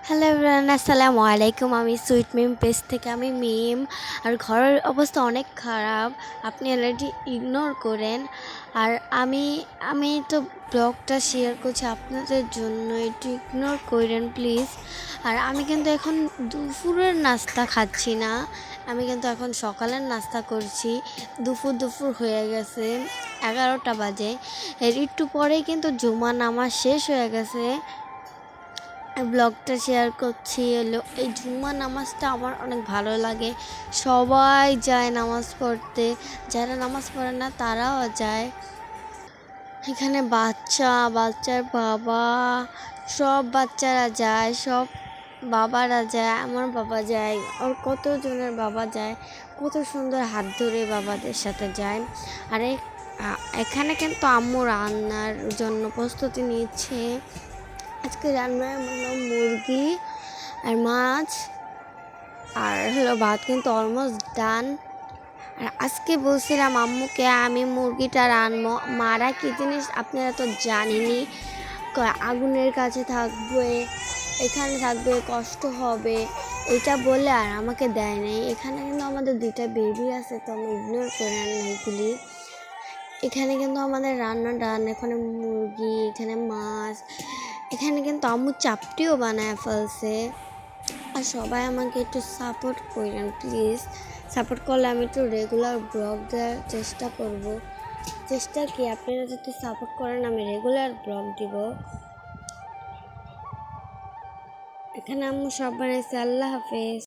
Hello everyone, আসসালামু আলাইকুম। আমি সুইট মিম পেজ থেকে আমি মিম। আর ঘরের অবস্থা অনেক খারাপ, আপনি অলরেডি ইগনোর করেন। আর আমি আমি তো ব্লগটা শেয়ার করছি আপনাদের জন্য, একটু ইগনোর করেন প্লিজ। আর আমি কিন্তু এখন দুপুরের নাস্তা খাচ্ছি না, আমি কিন্তু এখন সকালের নাস্তা করছি। দুপুর হয়ে গেছে, 11টা বাজে। এর একটু পরেই কিন্তু জুমা নামাজ শেষ হয়ে গেছে। ব্লগটা শেয়ার করছি হলো এই জুম্মা নামাজটা আমার অনেক ভালো লাগে। সবাই যায় নামাজ পড়তে, যারা নামাজ পড়ে না তারাও যায়। এখানে বাচ্চার বাবা, সব বাচ্চারা যায়, সব বাবারা যায়, আমার বাবা যায়, আর কতজনের বাবা যায়, কত সুন্দর হাত ধরে বাবাদের সাথে যায়। আর এখানে কিন্তু আম্মু রান্নার জন্য প্রস্তুতি নিচ্ছে। আজকে রান্নায় হলো মুরগি আর মাছ, আর হলো ভাত কিন্তু অলমোস্ট ডান। আর আজকে বলছিলাম আম্মুকে আমি মুরগিটা রানবো, মারা কি জিনিস আপনারা তো জানেনই, আগুনের কাছে থাকবে, এখানে থাকবে, কষ্ট হবে, এটা বলে আর আমাকে দেয় নাই। এখানে কিন্তু আমাদের দুইটা বেবি আছে, তো আমি ইগনোর করে এইগুলি। এখানে কিন্তু আমাদের রান্না ডান, এখানে মুরগি, এখানে মাছ, এখানে কিন্তু আম্মু চাপটিও বানায় ফেলছে। আর সবাই আমাকে একটু সাপোর্ট করেন প্লিজ, সাপোর্ট করলে আমি একটু রেগুলার ব্লগ দেওয়ার চেষ্টা করব। চেষ্টা কি, আপনারা যদি সাপোর্ট করেন আমি রেগুলার ব্লগ দিব। এখানে আম্মু সব বানাইছে। আল্লাহ হাফেজ।